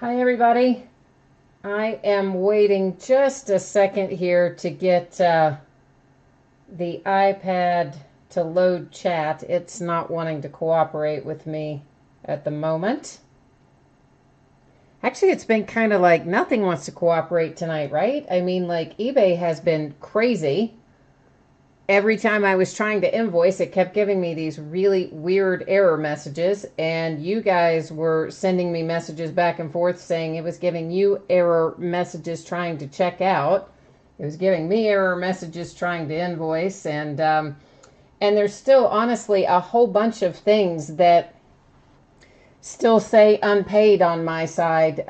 Hi everybody. I am waiting just a second here to get the iPad to load chat. It's not wanting to cooperate with me at the moment. Actually, it's been kind of like nothing wants to cooperate tonight, right? I mean, like eBay has been crazy. Every time I was trying to invoice, it kept giving me these really weird error messages, and you guys were sending me messages back and forth saying it was giving you error messages trying to check out. It was giving me error messages trying to invoice, and there's still honestly a whole bunch of things that still say unpaid on my side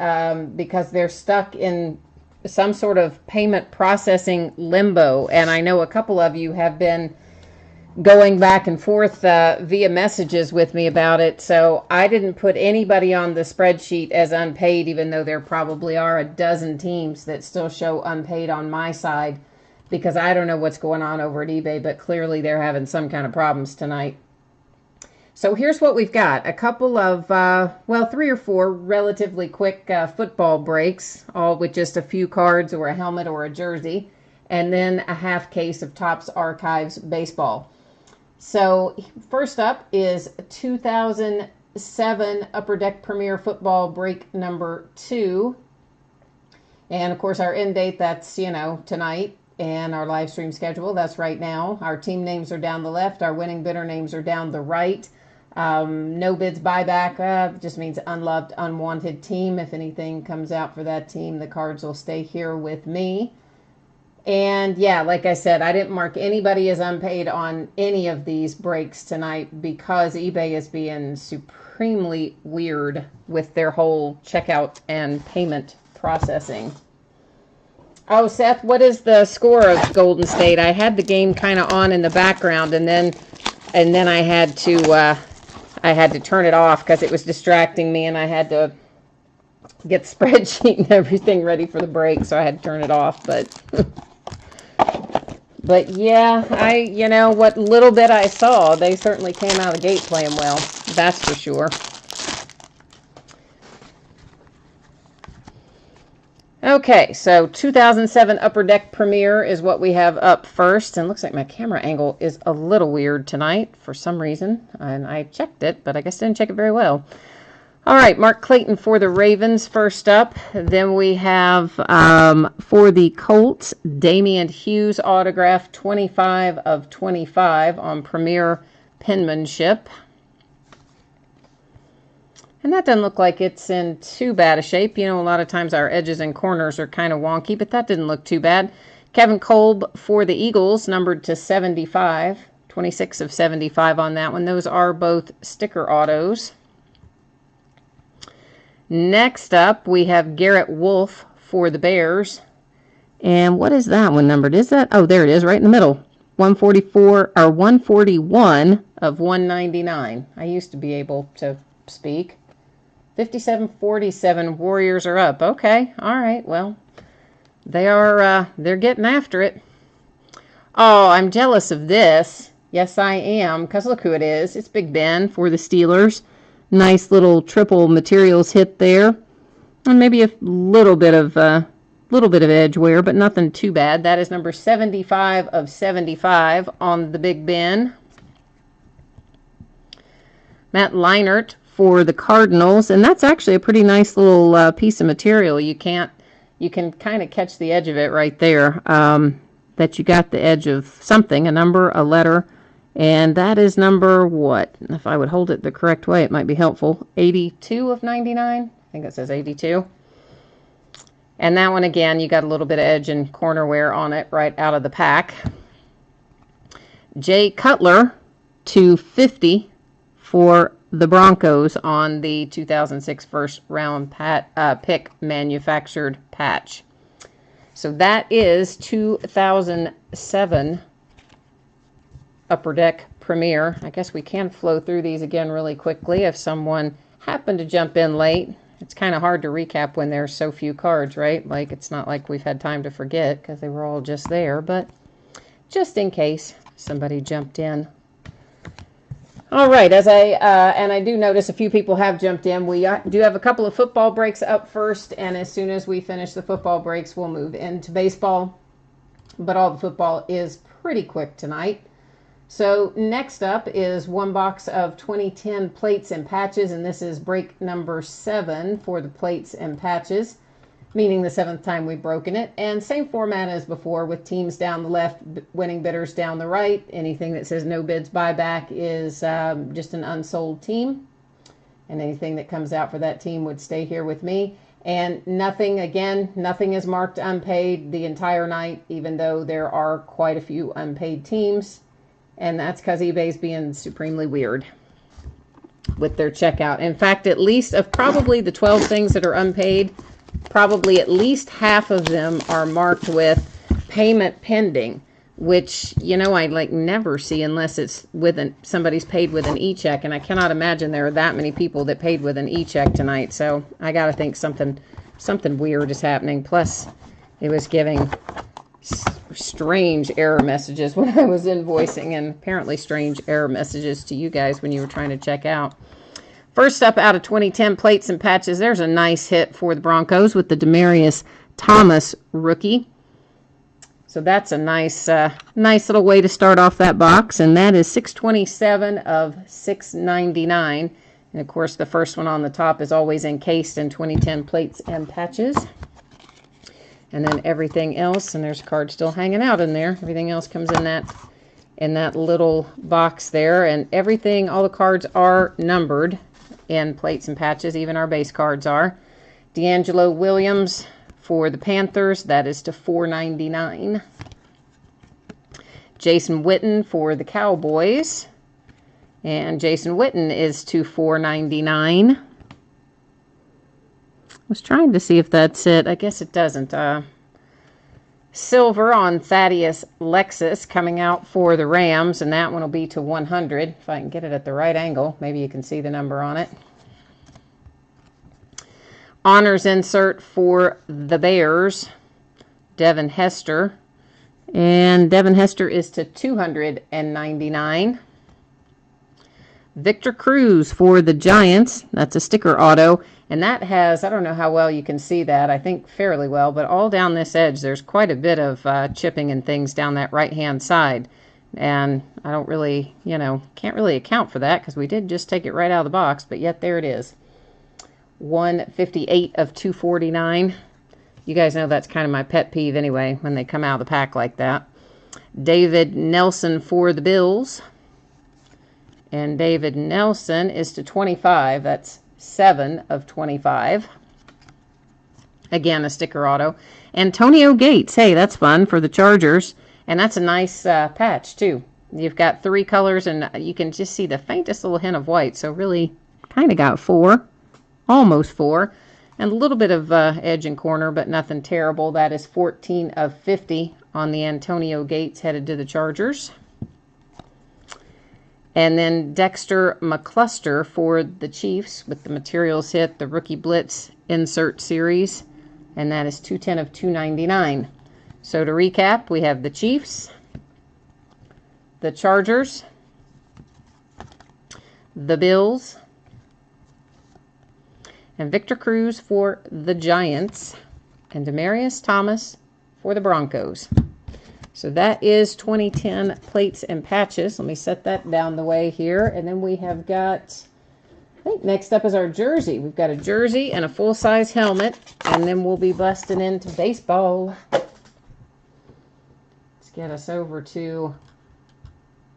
because they're stuck in some sort of payment processing limbo. And I know a couple of you have been going back and forth via messages with me about it. So I didn't put anybody on the spreadsheet as unpaid, even though there probably are a dozen teams that still show unpaid on my side, because I don't know what's going on over at eBay, but clearly they're having some kind of problems tonight. So here's what we've got. A couple of, 3 or 4 relatively quick football breaks, all with just a few cards or a helmet or a jersey, and then a half case of Topps Archives baseball. So first up is 2007 Upper Deck Premier Football break number 2. And of course our end date, that's, tonight. And our live stream schedule, that's right now. Our team names are down the left. Our winning bidder names are down the right. No bids buyback just means unloved, unwanted team. If anything comes out for that team, the cards will stay here with me. And yeah, like I said, I didn't mark anybody as unpaid on any of these breaks tonight because eBay is being supremely weird with their whole checkout and payment processing. Oh, Seth, what is the score of Golden State? I had the game kind of on in the background, and then I had to turn it off because it was distracting me, and I had to get the spreadsheet and everything ready for the break, so I had to turn it off. But yeah, what little bit I saw, they certainly came out of the gate playing well. That's for sure. Okay, so 2007 Upper Deck Premier is what we have up first. And looks like my camera angle is a little weird tonight for some reason. And I checked it, but I guess I didn't check it very well. All right, Mark Clayton for the Ravens first up. Then we have for the Colts, Damian Hughes autograph, 25 of 25 on Premier penmanship. And that doesn't look like it's in too bad a shape. A lot of times our edges and corners are kind of wonky, but that didn't look too bad. Kevin Kolb for the Eagles, numbered to 75. 26 of 75 on that one. Those are both sticker autos. Next up, we have Garrett Wolf for the Bears. And what is that one numbered? Is that? Oh, there it is, right in the middle. 144 or 141 of 199. I used to be able to speak. 57-47 Warriors are up. Okay, all right. Well, they're getting after it. Oh, I'm jealous of this. Yes, I am, because look who it is. It's Big Ben for the Steelers. Nice little triple materials hit there, and maybe a little bit of edge wear, but nothing too bad. That is number 75 of 75 on the Big Ben. Matt Leinart for the Cardinals, and that's actually a pretty nice little piece of material. You can kind of catch the edge of it right there, that you got the edge of something, a number, a letter, and that is number what? If I would hold it the correct way, it might be helpful. 82 of 99? I think it says 82. And that one, again, you got a little bit of edge and corner wear on it right out of the pack. Jay Cutler to 50 for the Broncos on the 2006 first round pick manufactured patch. So that is 2007 Upper Deck Premier. I guess we can flow through these again really quickly if someone happened to jump in late. It's kind of hard to recap when there's so few cards, right? Like, it's not like we've had time to forget because they were all just there, but just in case somebody jumped in. All right, and I do notice a few people have jumped in. We do have a couple of football breaks up first, and as soon as we finish the football breaks, we'll move into baseball. But all the football is pretty quick tonight. So next up is one box of 2010 plates and patches, and this is break number 7 for the plates and patches, meaning the 7th time we've broken it. And same format as before, with teams down the left, winning bidders down the right. Anything that says no bids buyback is just an unsold team, and anything that comes out for that team would stay here with me. And nothing is marked unpaid the entire night, even though there are quite a few unpaid teams. And that's because eBay's being supremely weird with their checkout. In fact, at least of probably the 12 things that are unpaid, probably at least half of them are marked with payment pending, which, you know, I like never see unless it's with somebody's paid with an e-check. And I cannot imagine there are that many people that paid with an e-check tonight. So I got to think something weird is happening. Plus, it was giving strange error messages when I was invoicing, and apparently strange error messages to you guys when you were trying to check out. First up out of 2010 plates and patches, there's a nice hit for the Broncos with the Demaryius Thomas rookie. So that's a nice little way to start off that box, and that is 627 of 699. And of course, the first one on the top is always encased in 2010 plates and patches. And then everything else, and there's a card still hanging out in there. Everything else comes in that little box there, and everything, all the cards are numbered in plates and patches. Even our base cards are. D'Angelo Williams for the Panthers, that is to $4.99. Jason Witten for the Cowboys, and Jason Witten is to $4.99. Was trying to see if that's it. I guess it doesn't. Silver on Thaddeus Lexus coming out for the Rams, and that one will be to 100. If I can get it at the right angle, maybe you can see the number on it. Honors insert for the Bears, Devin Hester, and Devin Hester is to 299. Victor Cruz for the Giants, that's a sticker auto. And that has, I don't know how well you can see that, I think fairly well, but all down this edge, there's quite a bit of chipping and things down that right-hand side. And I don't really, can't really account for that because we did just take it right out of the box, but yet there it is. 158 of 249. You guys know that's kind of my pet peeve anyway, when they come out of the pack like that. David Nelson for the Bills. And David Nelson is to 25. That's 7 of 25. Again, a sticker auto. Antonio Gates. Hey, that's fun for the Chargers. And that's a nice patch, too. You've got 3 colors, and you can just see the faintest little hint of white. So really kind of got 4. Almost 4. And a little bit of edge and corner, but nothing terrible. That is 14 of 50 on the Antonio Gates headed to the Chargers. And then Dexter McCluster for the Chiefs with the materials hit, the Rookie Blitz Insert Series. And that is 210 of 299. So to recap, we have the Chiefs, the Chargers, the Bills, and Victor Cruz for the Giants, and Demaryius Thomas for the Broncos. So that is 2010 plates and patches. Let me set that down the way here. And then we have got, I think next up is our jersey. We've got a jersey and a full-size helmet, and then we'll be busting into baseball. Let's get us over to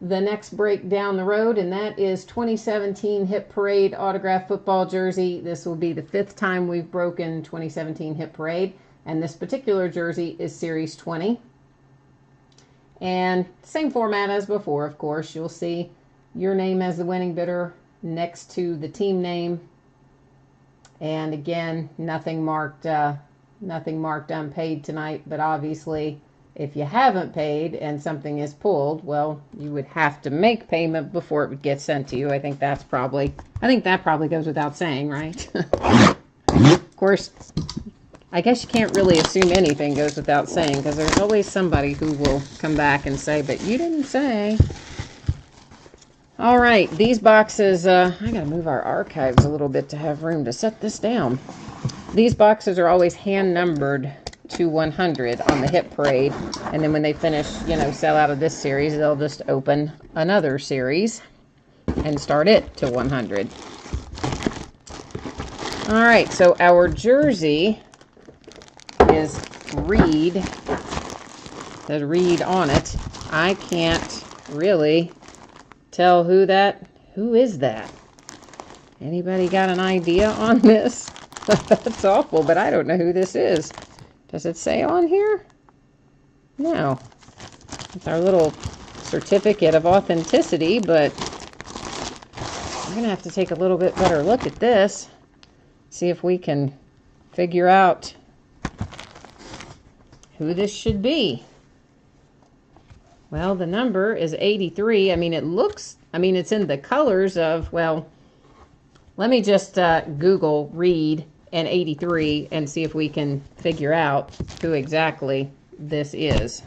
the next break down the road, and that is 2017 Hit Parade autographed football jersey. This will be the 5th time we've broken 2017 Hit Parade, and this particular jersey is Series 20. And same format as before, of course. You'll see your name as the winning bidder next to the team name. And again, nothing marked unpaid tonight. But obviously, if you haven't paid and something is pulled, well, you would have to make payment before it would get sent to you. I think that probably goes without saying, right? Of course, I guess you can't really assume anything goes without saying, because there's always somebody who will come back and say, but you didn't say. All right, these boxes, I gotta move our archives a little bit to have room to set this down. These boxes are always hand numbered to 100 on the Hit Parade, and then when they finish, you know, sell out of this series, they'll just open another series and start it to 100. All right, so our jersey is Reed. There's Reed on it. I can't really tell who is that? Anybody got an idea on this? That's awful, but I don't know who this is. Does it say on here? No. It's our little certificate of authenticity, but we're going to have to take a little bit better look at this. See if we can figure out who this should be. Well, the number is 83. I mean, it's in the colors of, well, let me just Google Reed and 83 and see if we can figure out who exactly this is.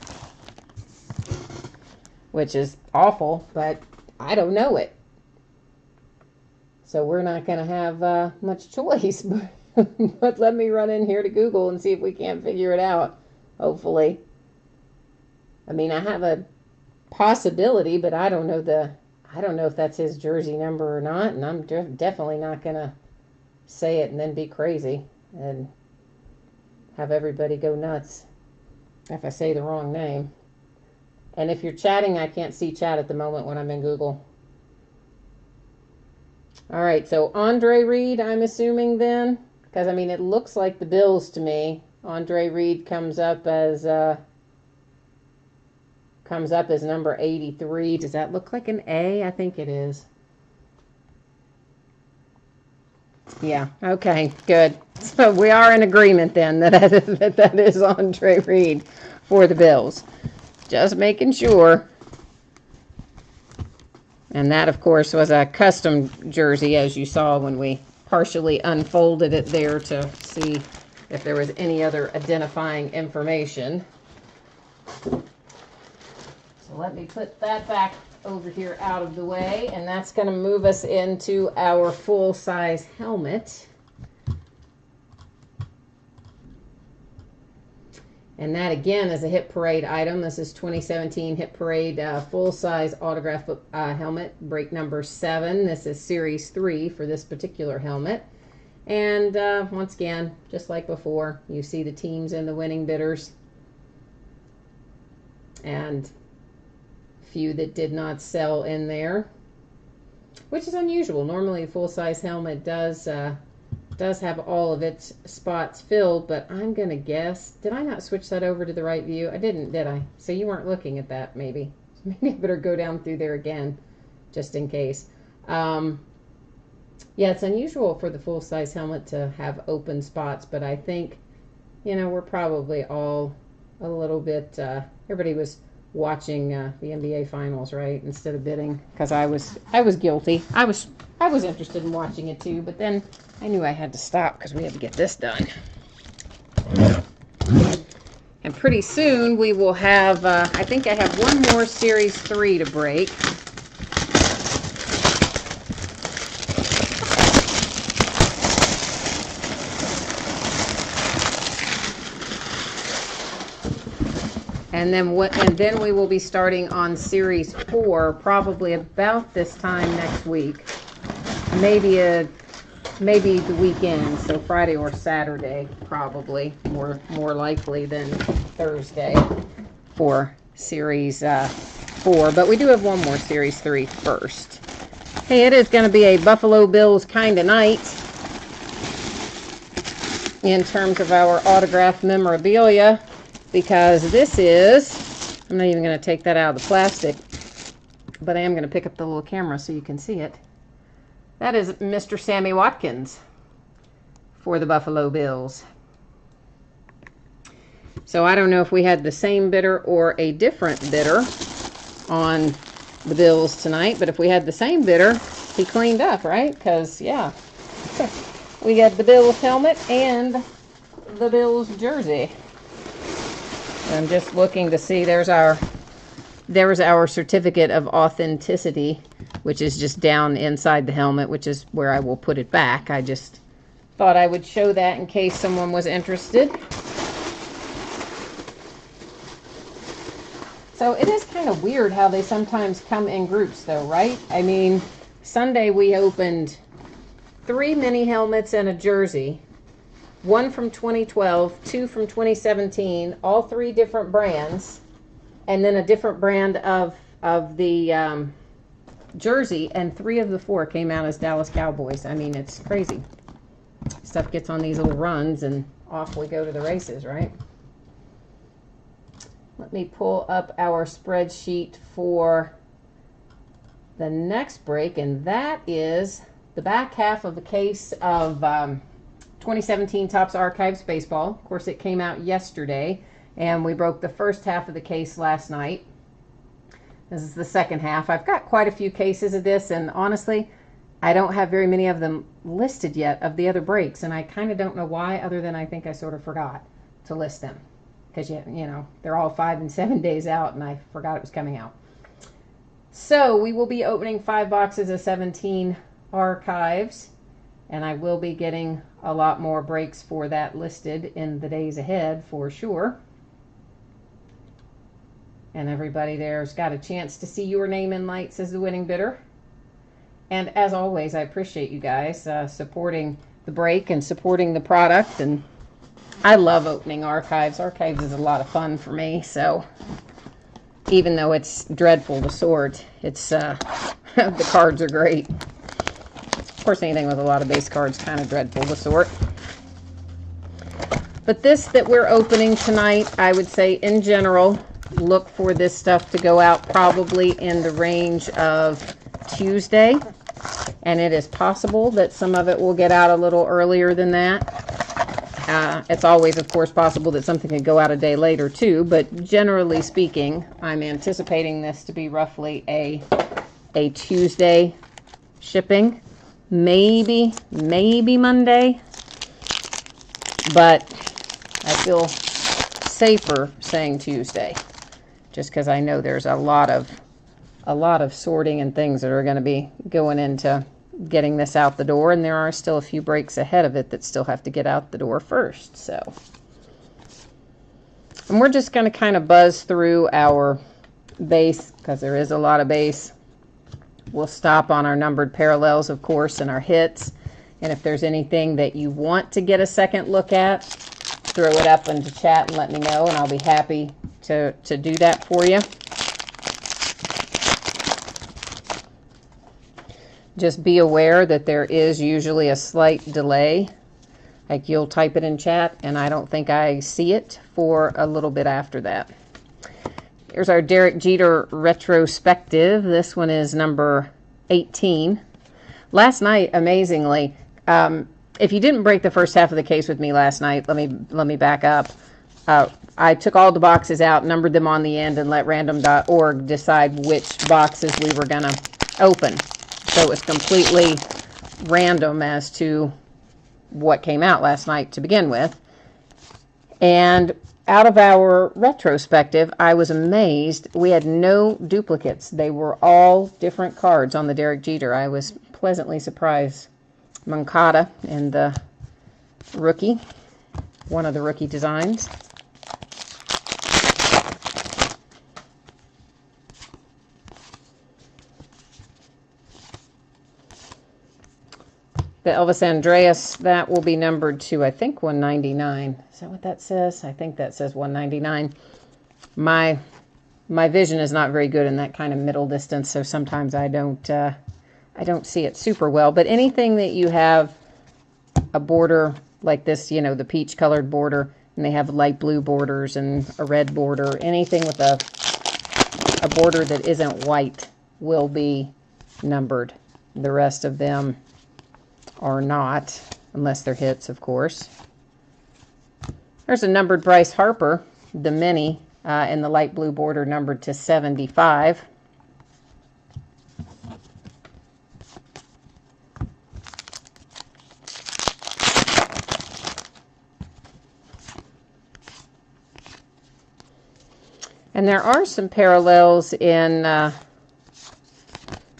Which is awful, but I don't know it. So we're not going to have much choice. But let me run in here to Google and see if we can't figure it out, hopefully. I mean, I have a possibility, but I don't know if that's his jersey number or not, and I'm definitely not gonna say it and then be crazy and have everybody go nuts if I say the wrong name. And if you're chatting, I can't see chat at the moment when I'm in Google. All right, so Andre Reed, I'm assuming then, because I mean it looks like the Bills to me. Andre Reed comes up as number 83. Does that look like an A? I think it is. Yeah, okay, good. So we are in agreement then that is Andre Reed for the Bills. Just making sure. And that, of course, was a custom jersey, as you saw when we partially unfolded it there to see if there was any other identifying information. So let me put that back over here out of the way, and that's going to move us into our full-size helmet. And that, again, is a Hit Parade item. This is 2017 Hit Parade full-size autograph helmet, break number 7. This is Series 3 for this particular helmet. And once again, just like before, you see the teams and the winning bidders. And few that did not sell in there, which is unusual. Normally a full-size helmet does have all of its spots filled, but I'm gonna guess, did I not switch that over to the right view? I didn't, did I? So you weren't looking at that, maybe. Maybe I better go down through there again, just in case. Yeah, it's unusual for the full-size helmet to have open spots, but I think, you know, we're probably all a little bit, everybody was watching the NBA finals, right, instead of bidding, because I was guilty. I was interested in watching it too, but then I knew I had to stop because we had to get this done. And pretty soon we will have, I think I have one more Series 3 to break. And then we will be starting on Series 4 probably about this time next week. Maybe the weekend, so Friday or Saturday, probably more likely than Thursday for Series 4. But we do have one more Series 3 first. Hey, it is going to be a Buffalo Bills kind of night in terms of our autograph memorabilia. Because this is, I'm not even going to take that out of the plastic, but I am going to pick up the little camera so you can see it. That is Mr. Sammy Watkins for the Buffalo Bills. So I don't know if we had the same bidder or a different bidder on the Bills tonight, but if we had the same bidder, he cleaned up, right? Because, yeah, we got the Bills helmet and the Bills jersey. I'm just looking to see, there's our certificate of authenticity which is just down inside the helmet, which is where I will put it back. I just thought I would show that in case someone was interested. So it is kind of weird how they sometimes come in groups though, right? I mean, Sunday we opened 3 mini helmets and a jersey. 1 from 2012, 2 from 2017, all 3 different brands, and then a different brand of the jersey, and 3 of the 4 came out as Dallas Cowboys. I mean, it's crazy. Stuff gets on these little runs and off we go to the races, right? Let me pull up our spreadsheet for the next break, and that is the back half of the case of 2017 Topps Archives Baseball. Of course, it came out yesterday, and we broke the first half of the case last night. This is the second half. I've got quite a few cases of this, and honestly, I don't have very many of them listed yet of the other breaks, and I kind of don't know why, other than I think I sort of forgot to list them. Because, you know, they're all 5 and 7 days out, and I forgot it was coming out. So we will be opening 5 boxes of 17 archives, and I will be getting a lot more breaks for that listed in the days ahead for sure. And everybody there's got a chance to see your name in lights as the winning bidder. And as always, I appreciate you guys supporting the break and supporting the product. And I love opening archives. Archives is a lot of fun for me. So even though it's dreadful to sort, it's the cards are great. Of course, anything with a lot of base cards kind of dreadful to sort. But this that we're opening tonight, I would say in general, look for this stuff to go out probably in the range of Tuesday. And it is possible that some of it will get out a little earlier than that. It's always, of course, possible that something could go out a day later too, but generally speaking, I'm anticipating this to be roughly a Tuesday shipping. Maybe Monday, but I feel safer saying Tuesday, just because I know there's a lot of sorting and things that are going to be going into getting this out the door, and there are still a few breaks ahead of it that still have to get out the door first. So, and we're just going to kind of buzz through our base because there is a lot of base. We'll stop on our numbered parallels, of course, and our hits. And if there's anything that you want to get a second look at, throw it up into chat and let me know, and I'll be happy to do that for you. Just be aware that there is usually a slight delay. Like you'll type it in chat, and I don't think I see it for a little bit after that. Here's our Derek Jeter retrospective. This one is number 18. Last night, amazingly, if you didn't break the first half of the case with me last night, let me back up. I took all the boxes out, numbered them on the end, and let random.org decide which boxes we were going to open. So it was completely random as to what came out last night to begin with. And out of our retrospective, I was amazed. We had no duplicates. They were all different cards on the Derek Jeter. I was pleasantly surprised. Moncada and the rookie, one of the rookie designs. The Elvis Andreas, that will be numbered to, I think, 199. Is that what that says? I think that says 199. My vision is not very good in that kind of middle distance, so sometimes I don't see it super well. But anything that you have a border like this, you know, the peach colored border, and they have light blue borders and a red border, anything with a border that isn't white will be numbered. The rest of them are not, unless they're hits, of course. There's a numbered Bryce Harper, the mini, in the light blue border, numbered to 75. And there are some parallels in,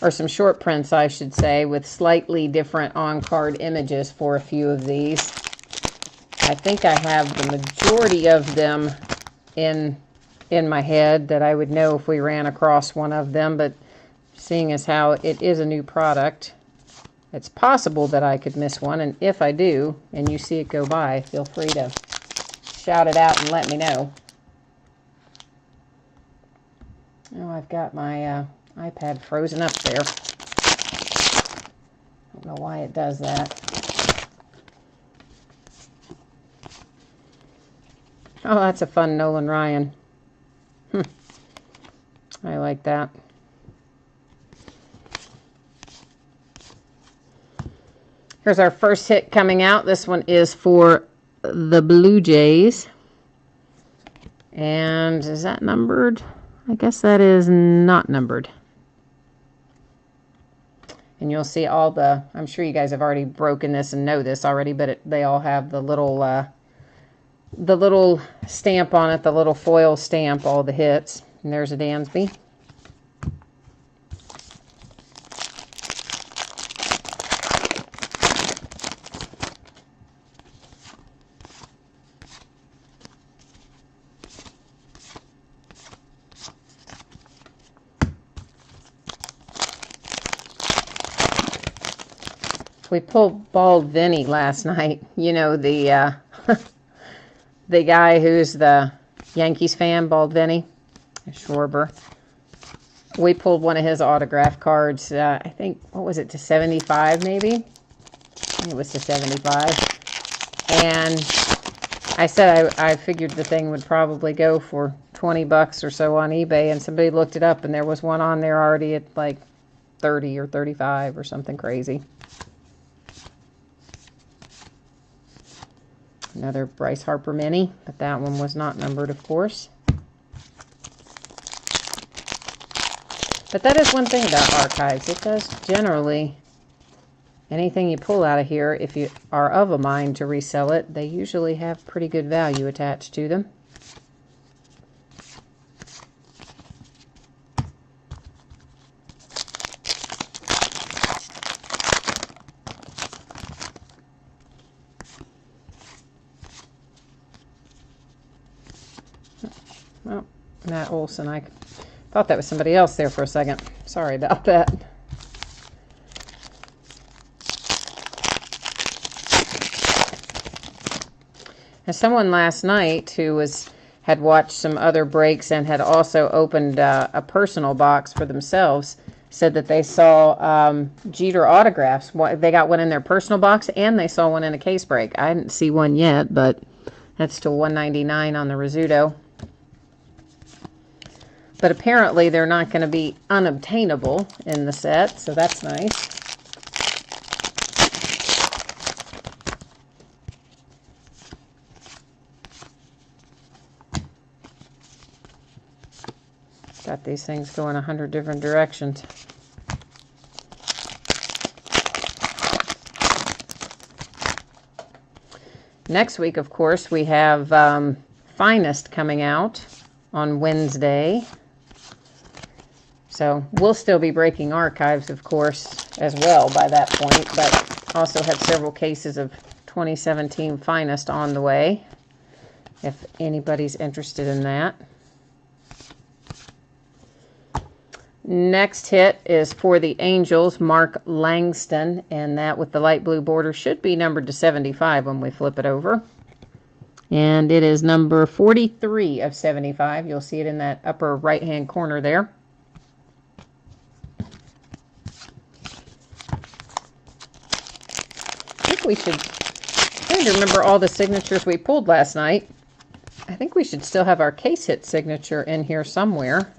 or or some short prints, I should say, with slightly different on-card images for a few of these. I think I have the majority of them in my head that I would know if we ran across one of them, but seeing as how it is a new product, it's possible that I could miss one, and if I do, and you see it go by, feel free to shout it out and let me know. Oh, I've got my iPad frozen up there. I don't know why it does that. Oh, that's a fun Nolan Ryan. I like that. Here's our first hit coming out. This one is for the Blue Jays. And is that numbered? I guess that is not numbered. And you'll see all the, I'm sure you guys have already broken this and know this already, but they all have the little stamp on it, the little foil stamp, all the hits. And there's a Dansby. We pulled Bald Vinny last night. You know, the the guy who's the Yankees fan, Bald Vinny, Schwarber. We pulled one of his autograph cards, I think, what was it, to 75 maybe? I think it was to 75. And I said I figured the thing would probably go for 20 bucks or so on eBay, and somebody looked it up, and there was one on there already at like 30 or 35 or something crazy. Another Bryce Harper mini, but that one was not numbered, of course. But that is one thing about archives. It does generally, anything you pull out of here, if you are of a mind to resell it, they usually have pretty good value attached to them. Well, Matt Olson, I thought that was somebody else there for a second. Sorry about that. And someone last night who had watched some other breaks and had also opened a personal box for themselves said that they saw Jeter autographs. They got one in their personal box and they saw one in a case break. I didn't see one yet, but that's still $1.99 on the Rizzuto. But apparently they're not going to be unobtainable in the set, so that's nice. Got these things going 100 different directions. Next week, of course, we have Finest coming out on Wednesday. So we'll still be breaking archives, of course, as well by that point, but also have several cases of 2017 Finest on the way, if anybody's interested in that. Next hit is for the Angels, Mark Langston, and that with the light blue border should be numbered to 75 when we flip it over. And it is number 43 of 75. You'll see it in that upper right-hand corner there. I think we should, I'm trying to remember all the signatures we pulled last night. I think we should still have our case hit signature in here somewhere.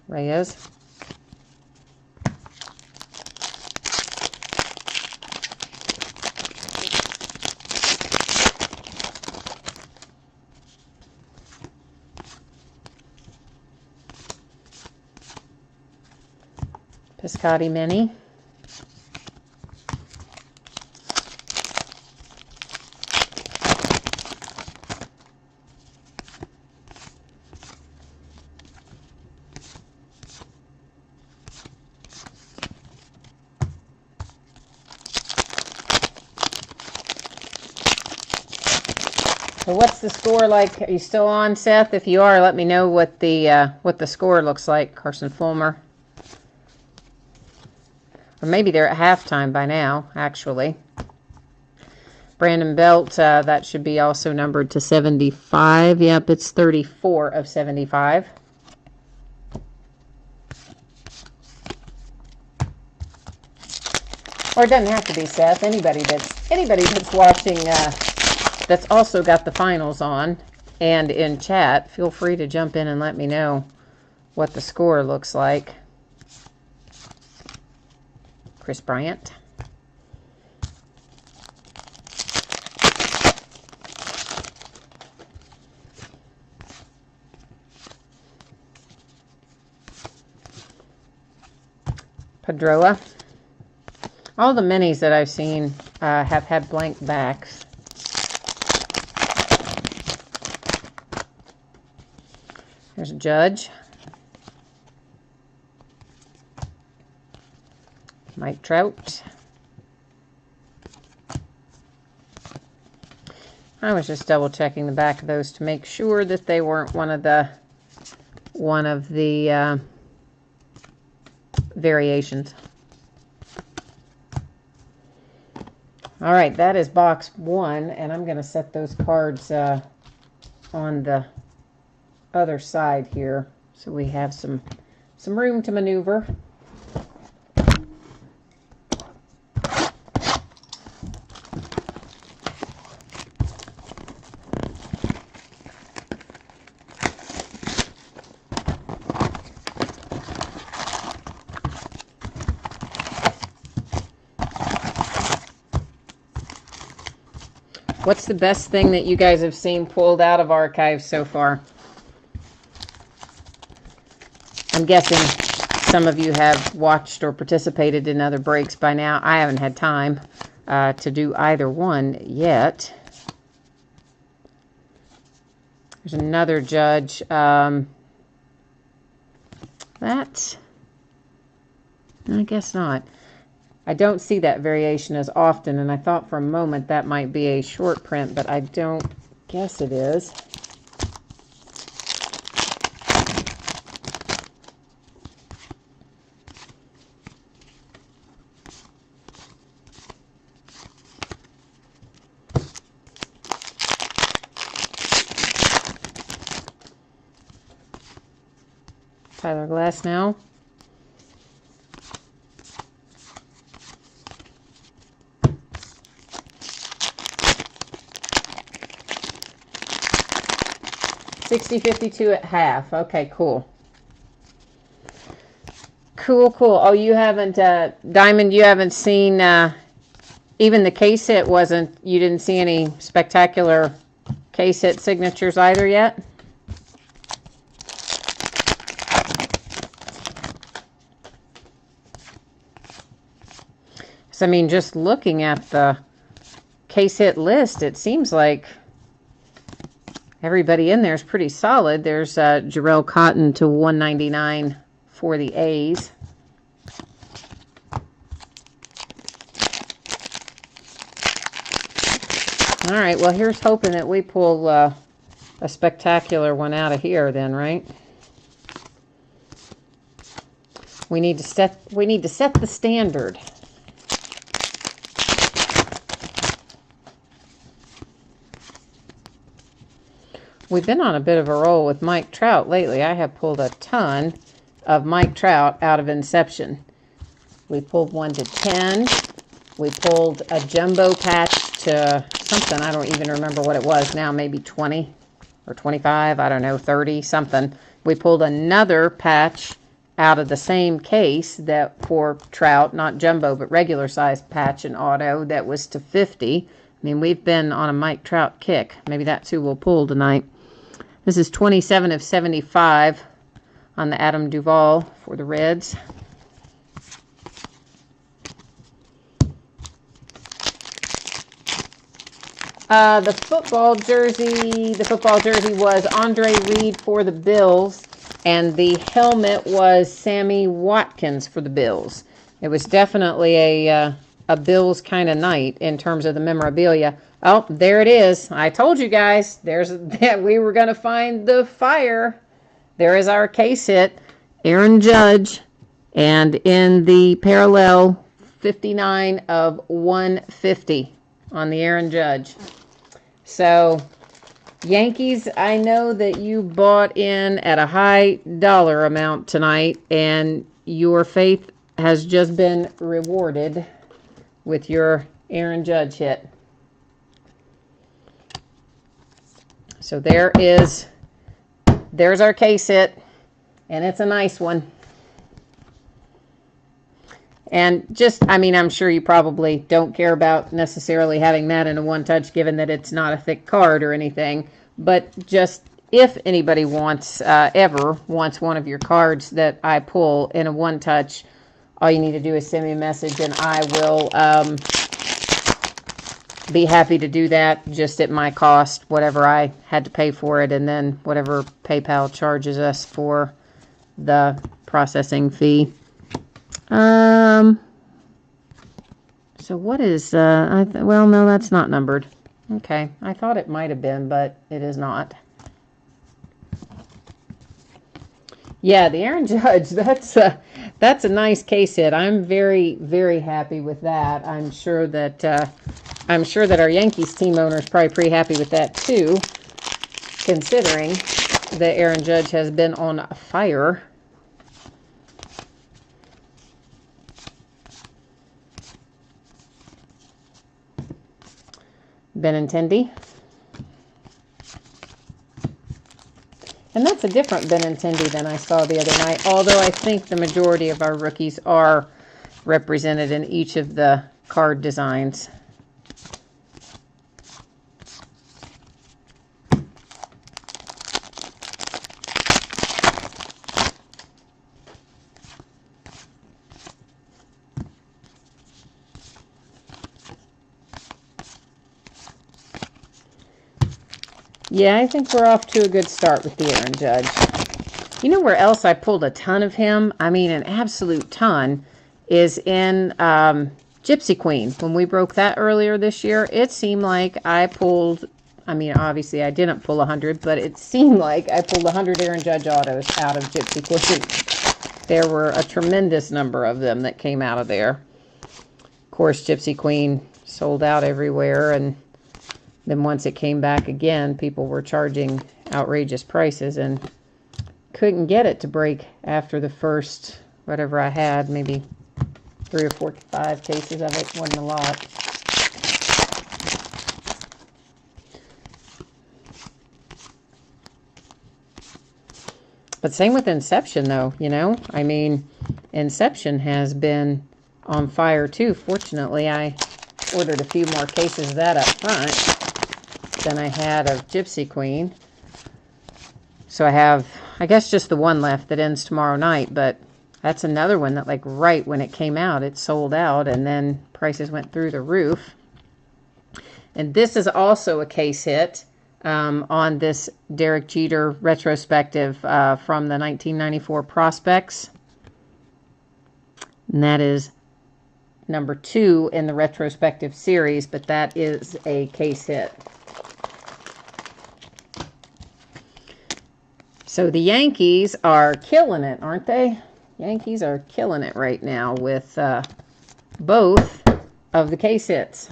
Reyes. Piscotty Mini. So what's the score like? Are you still on, Seth? If you are, let me know what the score looks like. Carson Fulmer. Or maybe they're at halftime by now, actually. Brandon Belt, that should be also numbered to 75. Yep, it's 34 of 75. Or it doesn't have to be, Seth. Anybody that's watching, that's also got the finals on and in chat, feel free to jump in and let me know what the score looks like. Chris Bryant. Padroa. All the minis that I've seen have had blank backs. There's Judge. Mike Trout. I was just double checking the back of those to make sure that they weren't one of the variations. All right, that is box 1, and I'm going to set those cards on the other side here so we have some room to maneuver. What's the best thing that you guys have seen pulled out of archives so far? I'm guessing some of you have watched or participated in other breaks by now. I haven't had time to do either one yet. There's another Judge. That, I guess not. I don't see that variation as often, and I thought for a moment that might be a short print, but I don't guess it is. Tyler Glass now. $60.52 at half. Okay, cool. Cool. Oh, you haven't, Diamond, you haven't seen, even the case hit wasn't, you didn't see any spectacular case hit signatures either yet? So, I mean, just looking at the case hit list, it seems like everybody in there is pretty solid. There's Jarrell Cotton to 199 for the A's. All right, well, here's hoping that we pull a spectacular one out of here then, right? We need to set the standard. We've been on a bit of a roll with Mike Trout lately. I have pulled a ton of Mike Trout out of Inception. We pulled 1 to 10. We pulled a jumbo patch to something. I don't even remember what it was now. Maybe 20 or 25. I don't know, 30, something. We pulled another patch out of the same case that for Trout, not jumbo, but regular size patch and auto that was to 50. I mean, we've been on a Mike Trout kick. Maybe that's who we'll pull tonight. This is 27 of 75 on the Adam Duvall for the Reds. The football jersey was Andre Reed for the Bills, and the helmet was Sammy Watkins for the Bills. It was definitely a Bills kind of night in terms of the memorabilia. Oh, there it is. I told you guys, there's that we were going to find the fire. There is our case hit, Aaron Judge, and in the parallel 59 of 150 on the Aaron Judge. So, Yankees, I know that you bought in at a high dollar amount tonight, and your faith has just been rewarded with your Aaron Judge hit. So there's our case hit, and it's a nice one. And just, I mean, I'm sure you probably don't care about necessarily having that in a one-touch, given that it's not a thick card or anything. But just if anybody ever wants one of your cards that I pull in a one-touch, all you need to do is send me a message, and I will be happy to do that just at my cost, whatever I had to pay for it, and then whatever PayPal charges us for the processing fee. So what is, well, no, that's not numbered. Okay, I thought it might have been, but it is not. Yeah, the Aaron Judge, that's a nice case hit. I'm very, very happy with that. I'm sure that our Yankees team owner is probably pretty happy with that too, considering that Aaron Judge has been on fire. Benintendi. And that's a different Benintendi than I saw the other night, although I think the majority of our rookies are represented in each of the card designs. Yeah, I think we're off to a good start with the Aaron Judge. You know where else I pulled a ton of him? I mean, an absolute ton is in Gypsy Queen. When we broke that earlier this year, it seemed like I pulled, I mean, obviously I didn't pull 100, but it seemed like I pulled 100 Aaron Judge autos out of Gypsy Queen. There were a tremendous number of them that came out of there. Of course, Gypsy Queen sold out everywhere, and then once it came back again, people were charging outrageous prices and couldn't get it to break after the first, whatever I had, maybe 3 or 4 5 cases of it. Wasn't a lot. But same with Inception, though, you know? I mean, Inception has been on fire, too. Fortunately, I ordered a few more cases of that up front than I had of Gypsy Queen. So I have, I guess, just the one left that ends tomorrow night, but that's another one that, like, right when it came out, it sold out, and then prices went through the roof. And this is also a case hit on this Derek Jeter retrospective from the 1994 Prospects. And that is number 2 in the retrospective series, but that is a case hit. So the Yankees are killing it, aren't they? Yankees are killing it right now with both of the case hits.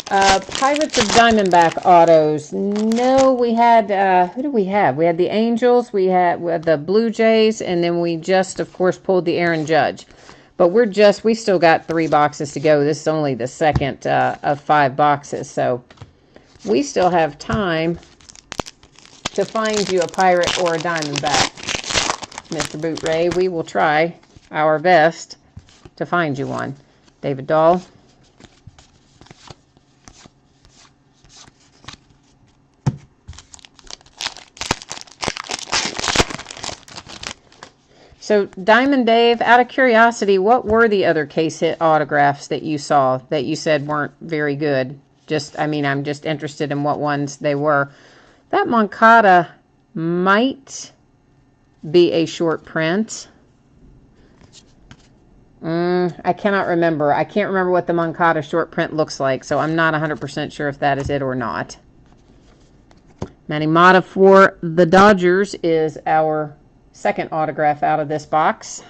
Pirates of Diamondback autos. No, we had, who do we have? We had the Angels, we had the Blue Jays, and then we just, of course, pulled the Aaron Judge. But we still got 3 boxes to go. This is only the second of 5 boxes. So we still have time to find you a Pirate or a Diamondback, Mr. Boot Ray. We will try our best to find you one. David Dahl. So, Diamond Dave, out of curiosity, what were the other case hit autographs that you saw that you said weren't very good? I'm just interested in what ones they were. That Moncada might be a short print. I cannot remember. I can't remember what the Moncada short print looks like, so I'm not 100% sure if that is it or not. Manny Mata for the Dodgers is our second autograph out of this box.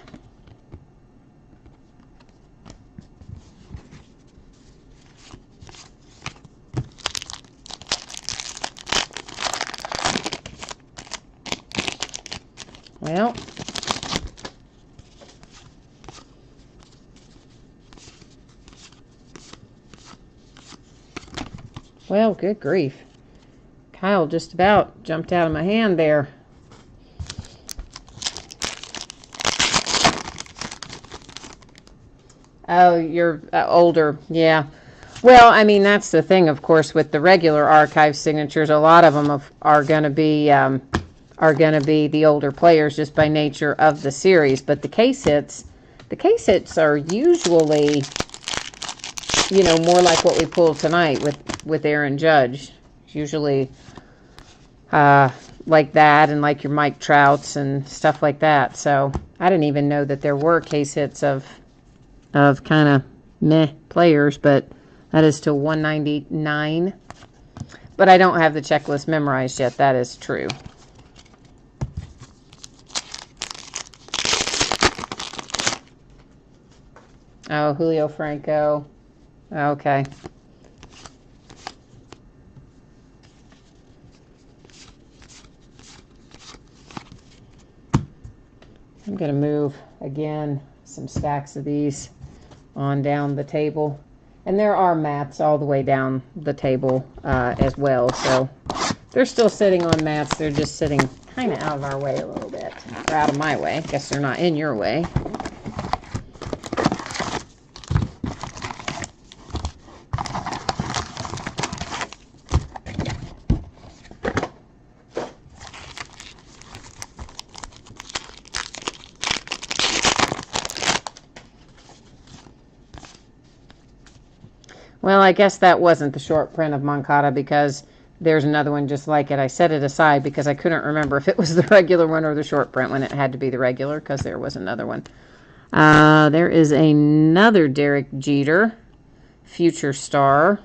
Well, good grief. Kyle just about jumped out of my hand there. Oh, you're older. Yeah. Well, I mean, that's the thing, of course, with the regular archive signatures. A lot of them are going to be the older players just by nature of the series. But the case hits are usually, you know, more like what we pulled tonight with Aaron Judge. It's usually like that, and like your Mike Trouts and stuff like that. So I didn't even know that there were case hits of kind of meh players, but that is till 199. But I don't have the checklist memorized yet. That is true. Oh, Julio Franco. Okay. I'm going to move, again, some stacks of these on down the table. And there are mats all the way down the table as well. So they're still sitting on mats. They're just sitting kind of out of our way a little bit. Or out of my way. I guess they're not in your way. Well, I guess that wasn't the short print of Moncada because there's another one just like it. I set it aside because I couldn't remember if it was the regular one or the short print when it had to be the regular, because there was another one. There is another Derek Jeter, Future Star.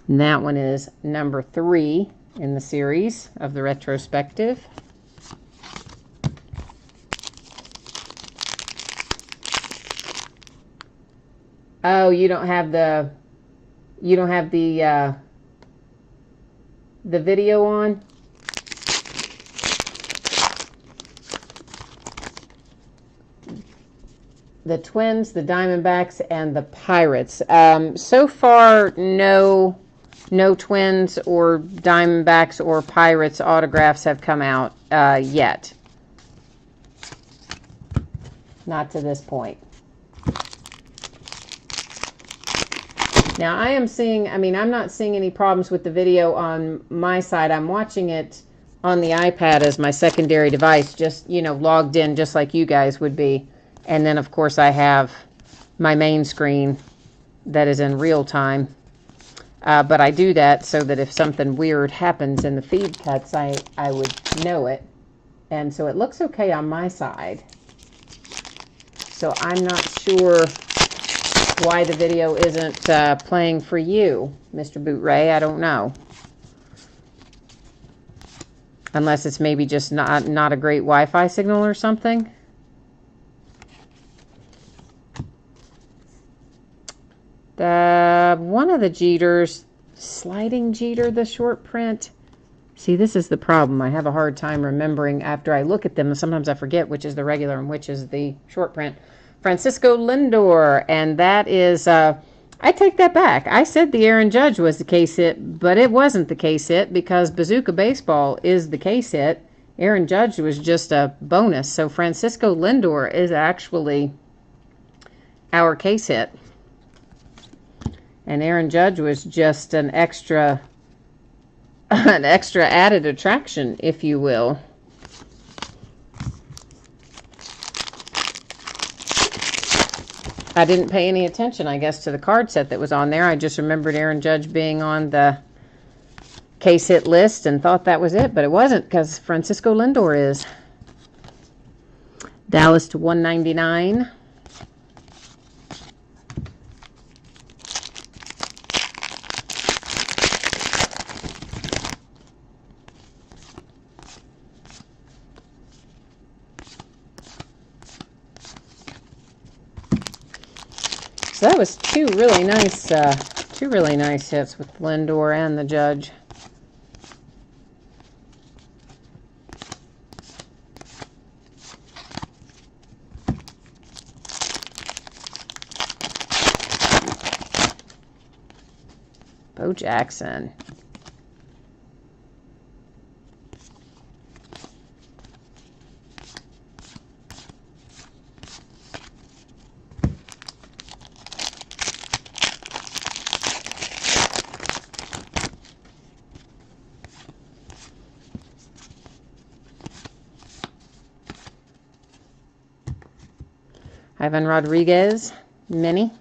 And that one is number 3 in the series of the retrospective. Oh, you don't have the video on? The Twins, the Diamondbacks, and the Pirates. So far, no Twins or Diamondbacks or Pirates autographs have come out yet. Not to this point. Now, I am seeing, I mean, I'm not seeing any problems with the video on my side. I'm watching it on the iPad as my secondary device, just, you know, logged in just like you guys would be. And then, of course, I have my main screen that is in real time. But I do that so that if something weird happens in the feed cuts, I would know it. And so it looks okay on my side. So I'm not sure why the video isn't playing for you, Mr. Boot Ray. I don't know. Unless it's maybe just not a great Wi-Fi signal or something. One of the Jeters, sliding Jeter, the short print. See, this is the problem. I have a hard time remembering after I look at them. Sometimes I forget which is the regular and which is the short print. Francisco Lindor, and that is, I take that back. I said the Aaron Judge was the case hit, but it wasn't the case hit because Bazooka Baseball is the case hit. Aaron Judge was just a bonus. So Francisco Lindor is actually our case hit. And Aaron Judge was just an extra added attraction, if you will. I didn't pay any attention, I guess, to the card set that was on there. I just remembered Aaron Judge being on the case hit list and thought that was it, but it wasn't, because Francisco Lindor is. Dallas to 199. So that was two really nice hits with Lindor and the Judge. Bo Jackson. Ivan Rodriguez, mini.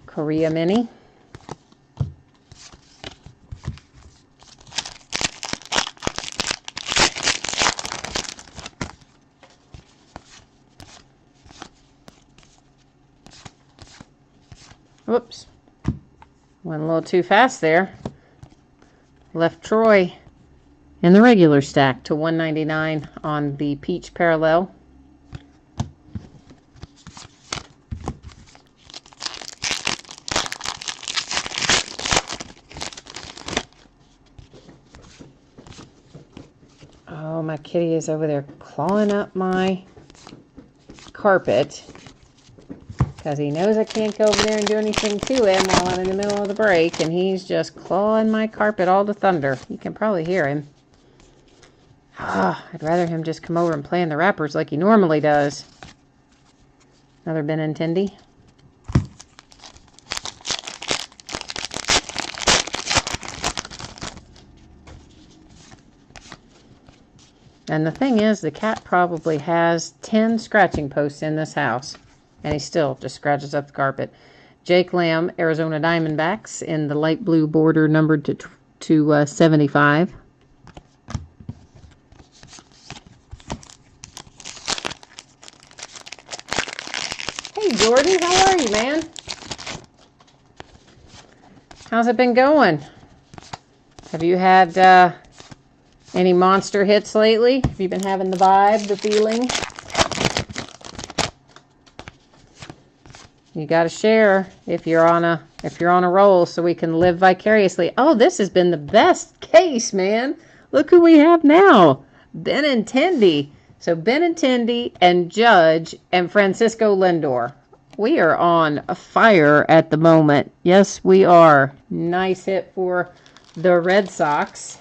Korea mini. Whoops. Went a little too fast there. Left Troy in the regular stack to 199 on the peach parallel. Oh, my kitty is over there clawing up my carpet because he knows I can't go over there and do anything to him while I'm in the middle of the break, and he's just clawing my carpet all to thunder. You can probably hear him. I'd rather him just come over and play in the wrappers like he normally does. Another Benintendi. And the thing is, the cat probably has 10 scratching posts in this house, and he still just scratches up the carpet. Jake Lamb, Arizona Diamondbacks, in the light blue border numbered to 75. Hey, Jordan, how are you, man? How's it been going? Have you had any monster hits lately? Have you been having the vibe, the feeling? You got to share if you're on a roll, so we can live vicariously. Oh, this has been the best case, man. Look who we have now. Benintendi. So Benintendi and Judge and Francisco Lindor. We are on fire at the moment. Yes, we are. Nice hit for the Red Sox.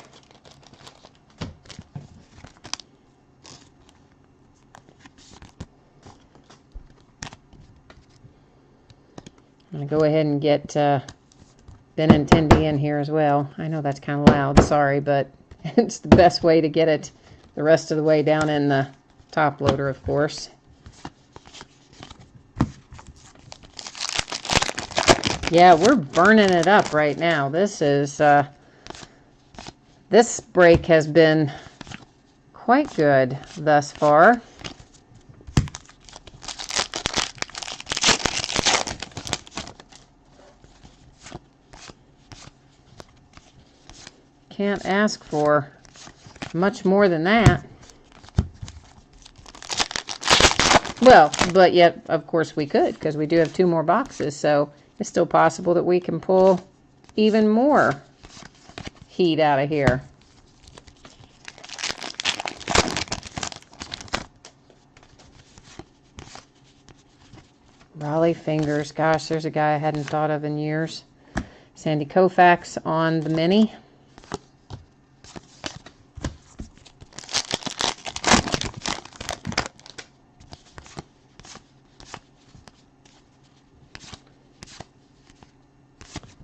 I'm going to go ahead and get Benintendi in here as well. I know that's kind of loud, sorry, but it's the best way to get it the rest of the way down in the top loader, of course. Yeah, we're burning it up right now. This break has been quite good thus far. Can't ask for much more than that. Well, but yet, of course, we could, because we do have 2 more boxes, so it's still possible that we can pull even more heat out of here. Raleigh Fingers. Gosh, there's a guy I hadn't thought of in years. Sandy Koufax on the mini.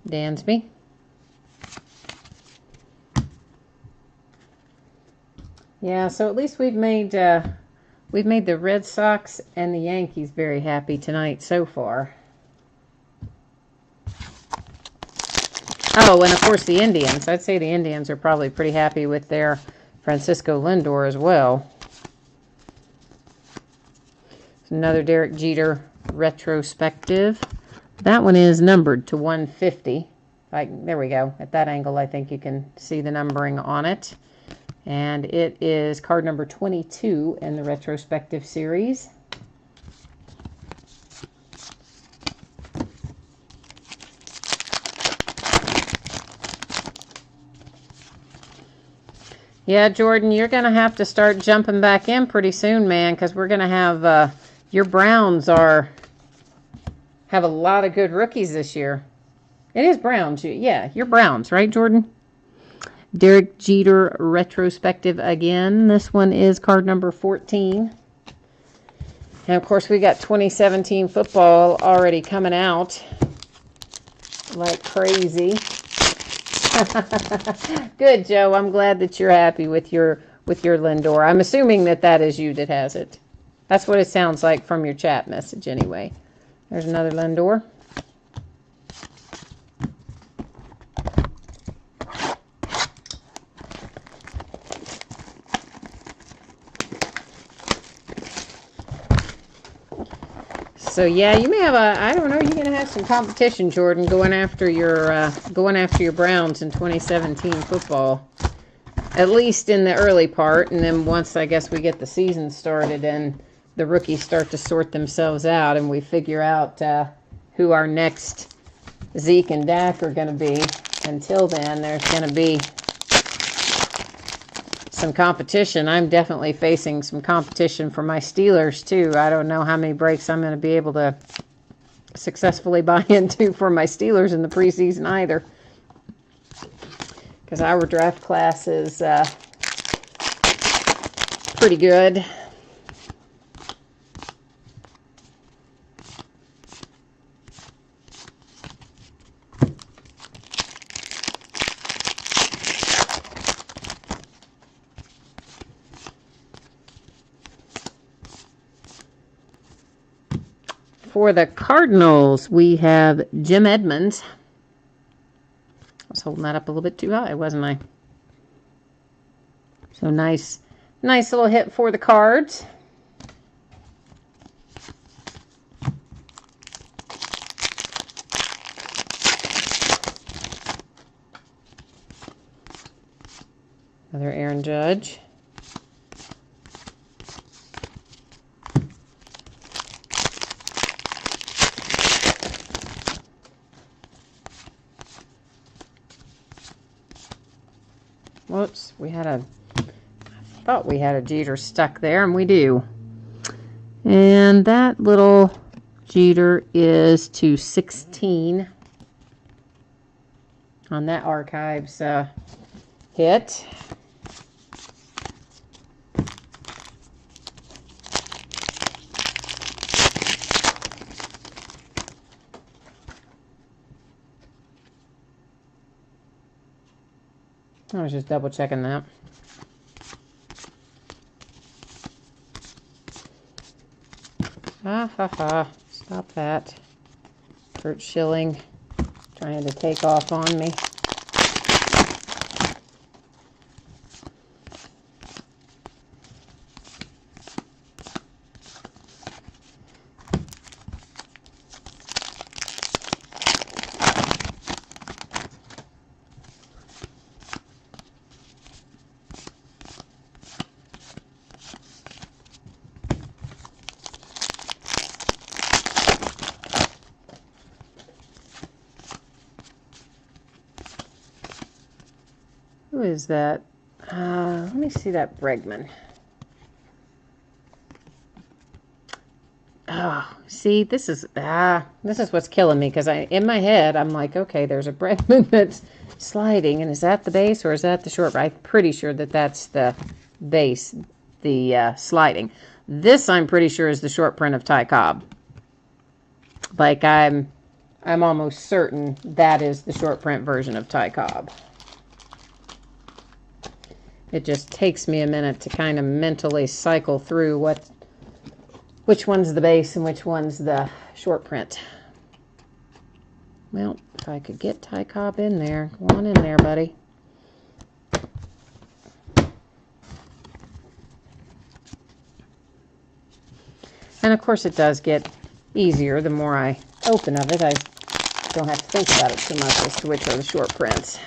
Dansby. Yeah, so at least we've made the Red Sox and the Yankees very happy tonight so far. Oh, and of course the Indians. I'd say the Indians are probably pretty happy with their Francisco Lindor as well. Another Derek Jeter retrospective. That one is numbered to 150. There we go. At that angle, I think you can see the numbering on it. And it is card number 22 in the retrospective series. Yeah, Jordan, you're going to have to start jumping back in pretty soon, man, because we're going to have your Browns have a lot of good rookies this year. It is Browns. Yeah, you're Browns, right, Jordan? Derek Jeter retrospective again. This one is card number 14. And, of course, we got 2017 football already coming out like crazy. Good, Joe. I'm glad that you're happy with your Lindor. I'm assuming that is you that has it. That's what it sounds like from your chat message anyway. There's another Lindor. So yeah, you may have I don't know, you're going to have some competition, Jordan, going after your Browns in 2017 football. At least in the early part, and then once I guess we get the season started and the rookies start to sort themselves out and we figure out who our next Zeke and Dak are going to be. Until then, there's going to be some competition. I'm definitely facing some competition for my Steelers too. I don't know how many breaks I'm going to be able to successfully buy into for my Steelers in the preseason either, because our draft class is pretty good. For the Cardinals, we have Jim Edmonds. I was holding that up a little bit too high, wasn't I? So nice little hit for the Cards. Another Aaron Judge. Whoops, I thought we had a Jeter stuck there, and we do. And that little Jeter is to 16 on that Archives hit. I was just double checking that. Stop that. Kurt Schilling trying to take off on me. Who is that? Let me see that Bregman. Oh, see, this is what's killing me, because in my head I'm like, okay, there's a Bregman that's sliding, and is that the base or is that the short? I'm pretty sure that's the base, the sliding. This I'm pretty sure is the short print of Ty Cobb. Like I'm almost certain that is the short print version of Ty Cobb. It just takes me a minute to kind of mentally cycle through which one's the base and which one's the short print. Well, if I could get Ty Cobb in there. Go on in there, buddy. And of course it does get easier the more I open of it. I don't have to think about it so much as to which are the short prints.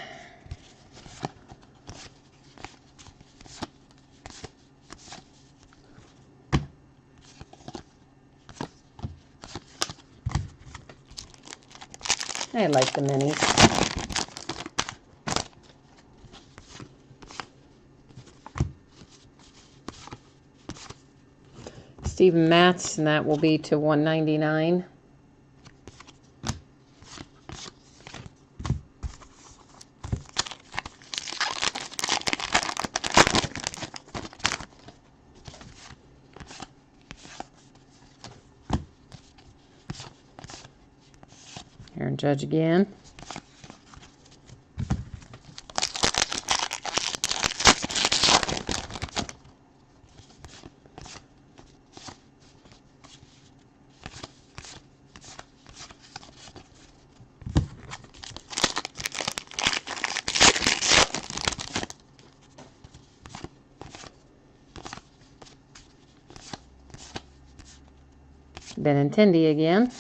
I like the minis. Stephen Matz, and that will be to 199. Aaron Judge again. Benintendi again.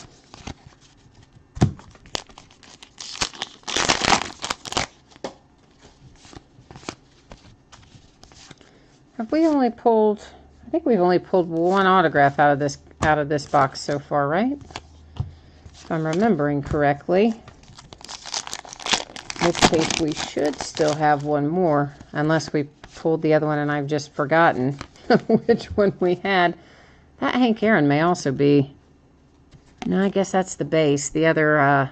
Have we only pulled, I think we've only pulled one autograph out of this box so far, right? If I'm remembering correctly. In which case we should still have one more, unless we pulled the other one and I've just forgotten which one we had. That Hank Aaron may also be, no, I guess that's the base. The other, I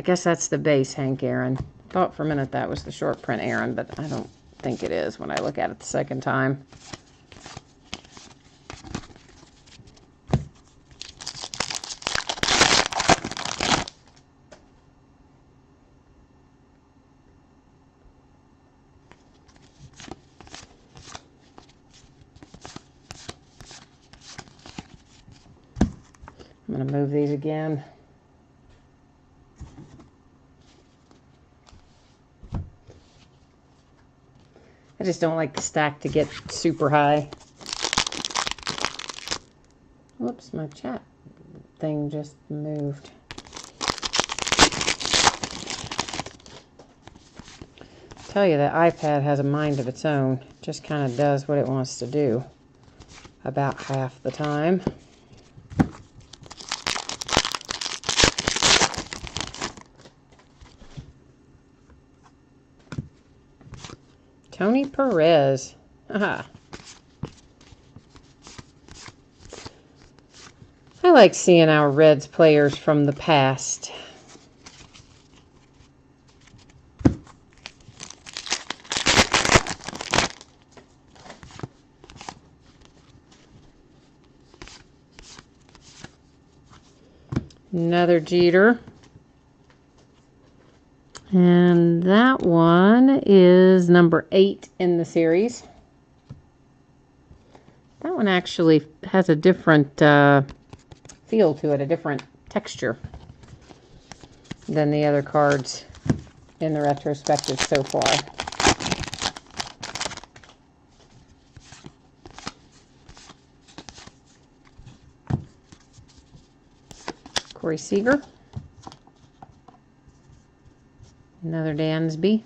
guess that's the base Hank Aaron. Thought for a minute that was the short print Aaron, but I don't think it is when I look at it the second time. I'm going to move these again. I just don't like the stack to get super high. Whoops, my chat thing just moved. I tell you, that iPad has a mind of its own. It just kind of does what it wants to do about half the time. Tony Perez. Aha. I like seeing our Reds players from the past. Another Jeter. And that one is number 8 in the series. That one actually has a different feel to it, a different texture than the other cards in the retrospective so far. Corey Seager. Another Dansby.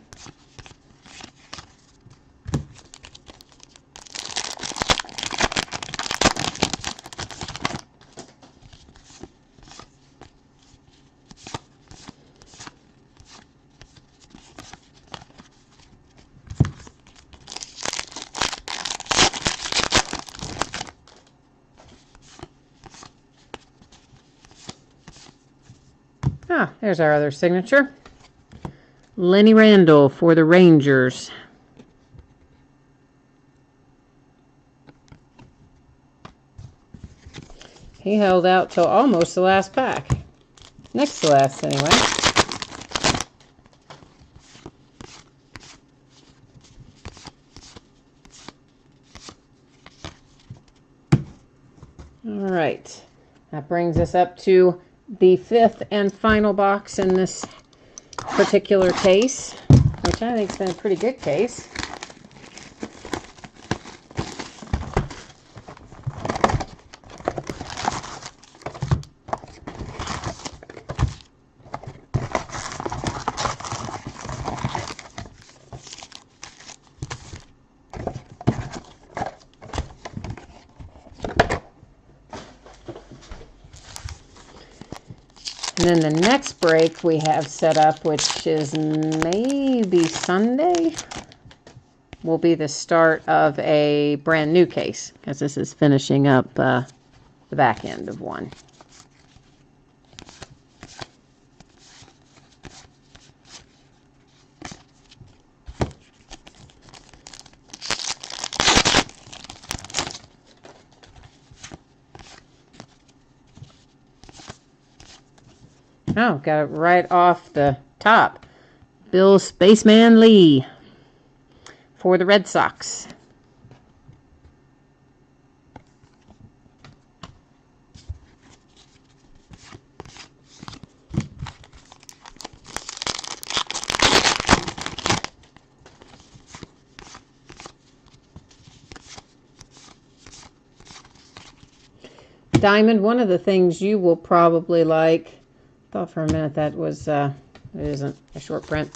Ah, there's our other signature. Lenny Randall for the Rangers. He held out till almost the last pack. Next to last, anyway. All right. That brings us up to the 5th and final box in this particular case, which I think has been a pretty good case. And then the next break we have set up, which is maybe Sunday, will be the start of a brand new case, because this is finishing up the back end of one. Oh, got it right off the top. Bill Spaceman Lee for the Red Sox. Diamond, one of the things you will probably like, thought for a minute that was, it isn't a short print,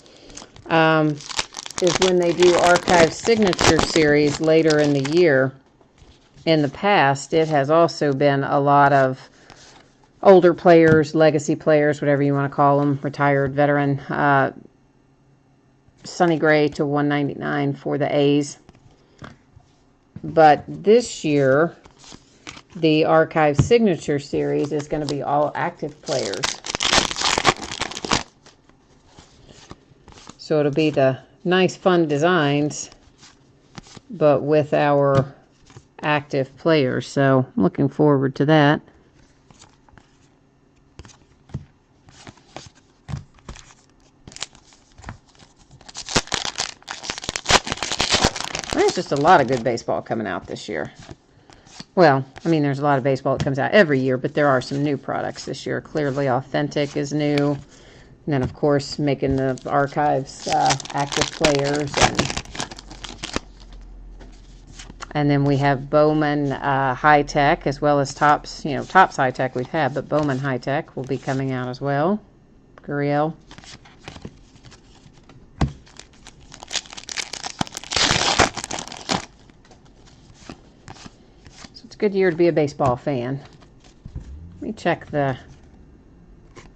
is when they do archive signature series later in the year. In the past, it has also been a lot of older players, legacy players, whatever you want to call them, retired veteran, Sonny Gray to 199 for the A's. But this year, the archive signature series is going to be all active players. So it'll be the nice, fun designs, but with our active players. So I'm looking forward to that. There's just a lot of good baseball coming out this year. Well, I mean, there's a lot of baseball that comes out every year, but there are some new products this year. Clearly Authentic is new. And then, of course, making the archives active players. And then we have Bowman High Tech, as well as Topps. You know, Topps High Tech we've had, but Bowman High Tech will be coming out as well. Gurriel. So it's a good year to be a baseball fan. Let me check the...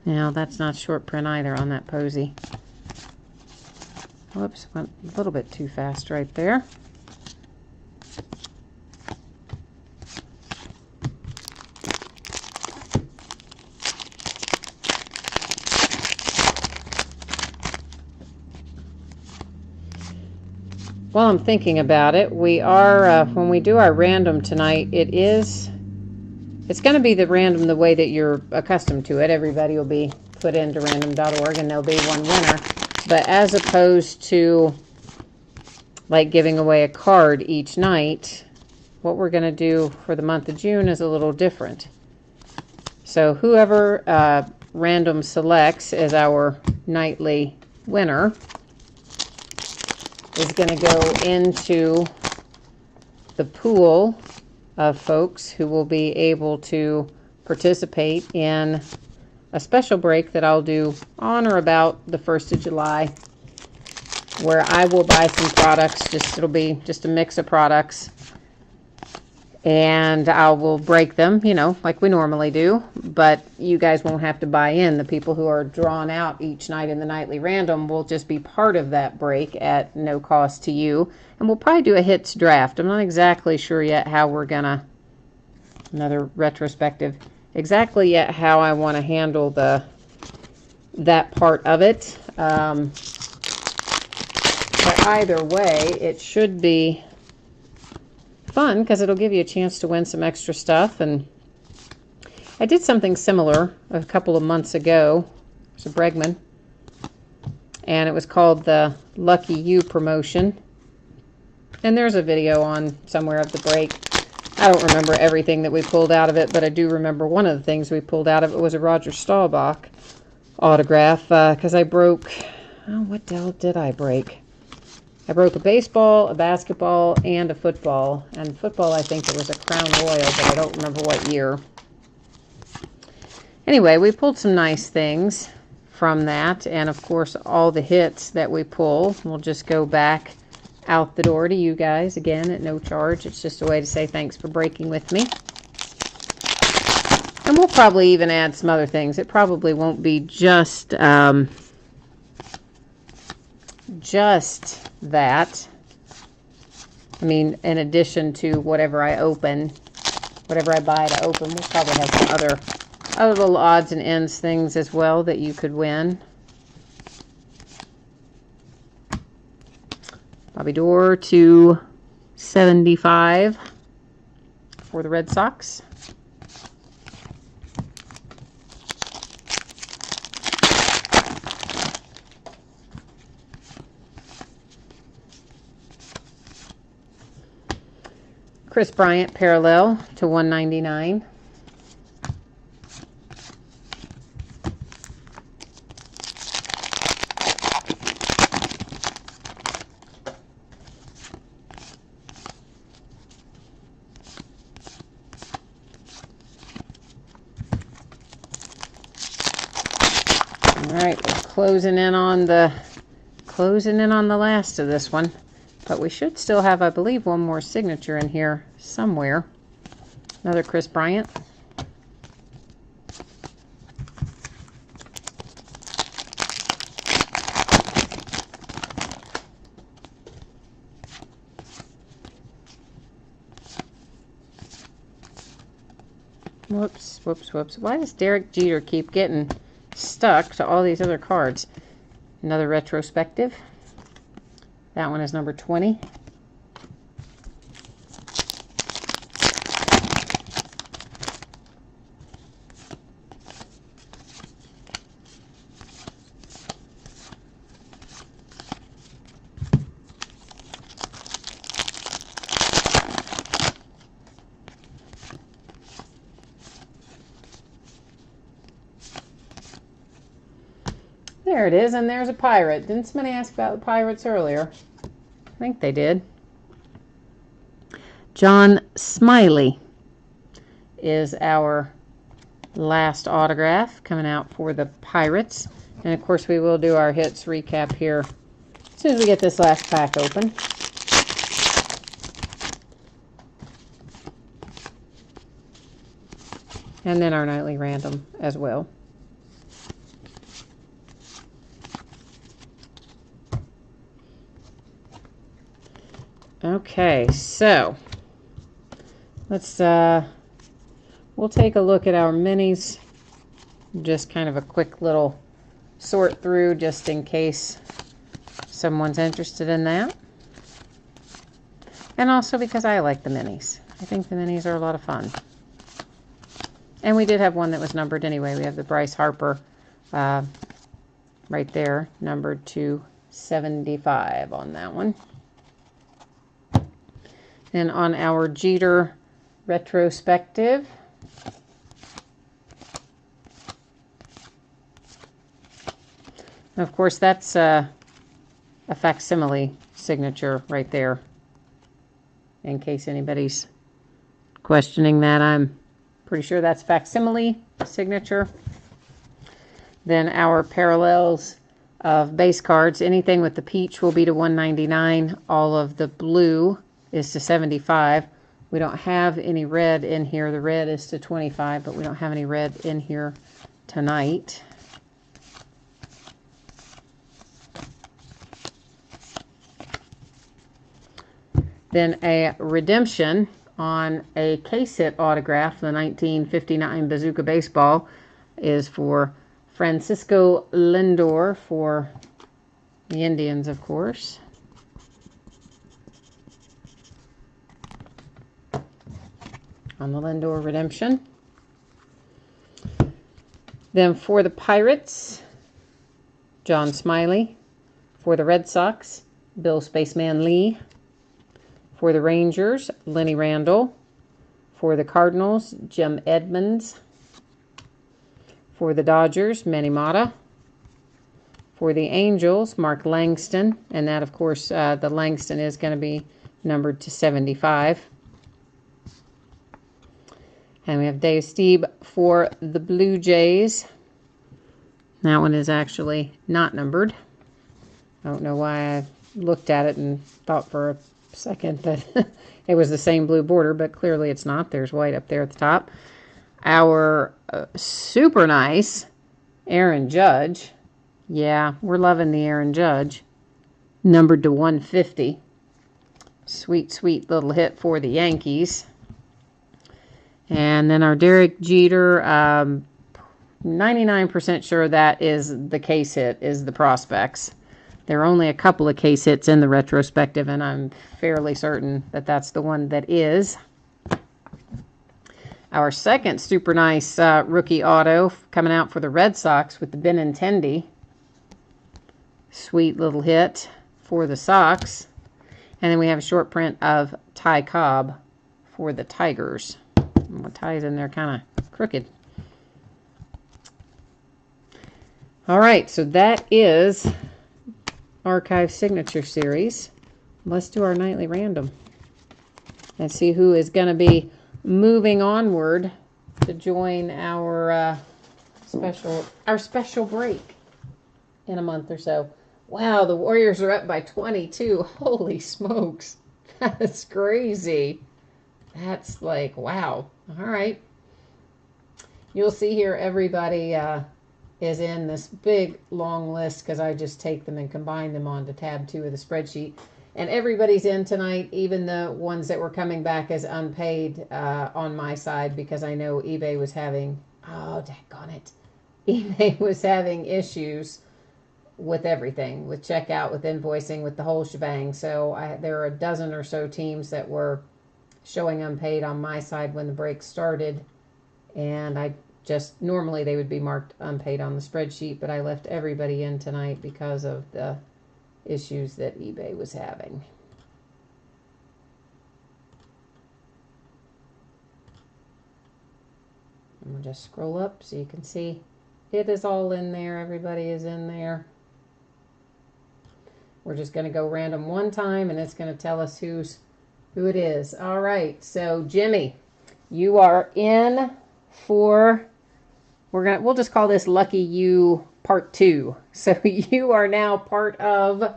Now, that's not short print either on that Posey. Whoops, went a little bit too fast right there. While I'm thinking about it, we are, when we do our random tonight, it's going to be the random the way that you're accustomed to it. Everybody will be put into random.org and there'll be one winner. But as opposed to like giving away a card each night, what we're going to do for the month of June is a little different. So whoever random selects as our nightly winner is going to go into the pool of folks who will be able to participate in a special break that I'll do on or about the 1st of July, where I will buy some products. It'll be just a mix of products, and I will break them, you know, like we normally do, but you guys won't have to buy in. The people who are drawn out each night in the nightly random will just be part of that break at no cost to you. And we'll probably do a hits draft. I'm not exactly sure yet how we're gonna, another retrospective, exactly yet how I want to handle that part of it. But either way, it should be fun because it'll give you a chance to win some extra stuff. And I did something similar a couple of months ago. It's a Bregman, and it was called the Lucky You promotion. And there's a video on somewhere of the break. I don't remember everything that we pulled out of it, but I do remember one of the things we pulled out of it was a Roger Staubach autograph, because I broke, oh, what the hell did I break? I broke a baseball, a basketball, and a football. And football, I think it was a Crown Royal, but I don't remember what year. Anyway, we pulled some nice things from that. And, of course, all the hits that we pull, we'll just go back out the door to you guys, again, at no charge. It's just a way to say thanks for breaking with me. And we'll probably even add some other things. It probably won't be just that. I mean, in addition to whatever I open, whatever I buy to open, we'll probably have some other little odds and ends things as well that you could win. Bobby Doerr to 75 for the Red Sox. Chris Bryant parallel to 199. All right, we're closing in on the last of this one. But we should still have, I believe, one more signature in here somewhere. Another Chris Bryant. Whoops, whoops, whoops. Why does Derek Jeter keep getting stuck to all these other cards? Another retrospective. That one is number 20. There it is, and there's a pirate. Didn't somebody ask about the pirates earlier? I think they did. John Smiley is our last autograph coming out for the Pirates. And of course we will do our hits recap here as soon as we get this last pack open. And then our nightly random as well. Okay, so let's we'll take a look at our minis. Just kind of a quick little sort through just in case someone's interested in that. And also because I like the minis. I think the minis are a lot of fun. And we did have one that was numbered anyway. We have the Bryce Harper right there, numbered to 75 on that one. And on our Jeter retrospective, of course, that's a facsimile signature right there. In case anybody's questioning that, I'm pretty sure that's facsimile signature. Then our parallels of base cards, anything with the peach will be to 199. All of the blue is to 75. We don't have any red in here. The red is to 25, but we don't have any red in here tonight. Then a redemption on a case hit autograph, the 1959 Bazooka Baseball, is for Francisco Lindor for the Indians, of course. On the Lindor redemption. Then for the Pirates, John Smiley. For the Red Sox, Bill Spaceman Lee. For the Rangers, Lenny Randle. For the Cardinals, Jim Edmonds. For the Dodgers, Manny Mata. For the Angels, Mark Langston. And that, of course, the Langston is going to be numbered to 75. And we have Dave Stieb for the Blue Jays. That one is actually not numbered. I don't know why I looked at it and thought for a second that it was the same blue border, but clearly it's not. There's white up there at the top. Our super nice Aaron Judge. Yeah, we're loving the Aaron Judge. Numbered to 150. Sweet, sweet little hit for the Yankees. And then our Derek Jeter, 99% sure that is the case hit, is the Prospects. There are only a couple of case hits in the retrospective, and I'm fairly certain that that's the one that is. Our second super nice rookie auto coming out for the Red Sox with the Benintendi. Sweet little hit for the Sox. And then we have a short print of Ty Cobb for the Tigers. And the Ty's in there kind of crooked. All right, so that is Archive Signature Series. Let's do our nightly random and see who is going to be moving onward to join our special break in a month or so. Wow, the Warriors are up by 22. Holy smokes. That's crazy. That's like, wow. All right. You'll see here everybody is in this big long list because I just take them and combine them onto tab 2 of the spreadsheet. And everybody's in tonight, even the ones that were coming back as unpaid on my side, because I know eBay was having, oh, daggone it. eBay was having issues with everything, with checkout, with invoicing, with the whole shebang. So there are a dozen or so teams that were showing unpaid on my side when the break started. And I just, normally they would be marked unpaid on the spreadsheet, but I left everybody in tonight because of the issues that eBay was having. I'm going to just scroll up so you can see it is all in there. Everybody is in there. We're just going to go random one time, and it's going to tell us who it is. All right, so Jimmy, you are in for, we'll just call this Lucky You Part 2. So you are now part of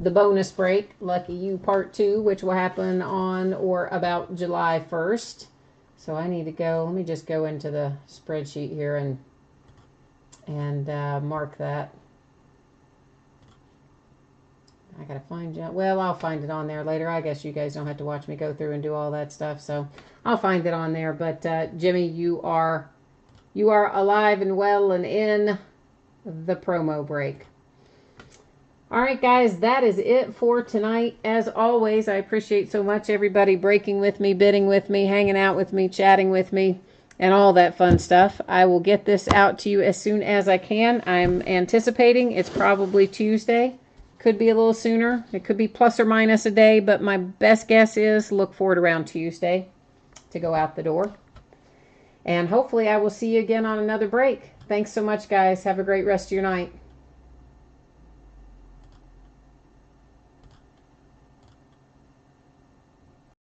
the bonus break, Lucky You Part 2, which will happen on or about July 1st. So I need to go, let me just go into the spreadsheet here and mark that. I gotta find you. Well, I'll find it on there later. I guess you guys don't have to watch me go through and do all that stuff, so I'll find it on there. But Jimmy, you are alive and well and in the promo break. All right, guys, that is it for tonight. As always, I appreciate so much everybody breaking with me, bidding with me, hanging out with me, chatting with me, and all that fun stuff. I will get this out to you as soon as I can. I'm anticipating it's probably Tuesday. Could be a little sooner. It could be plus or minus a day, but my best guess is look for it around Tuesday to go out the door. And hopefully I will see you again on another break. Thanks so much, guys. Have a great rest of your night.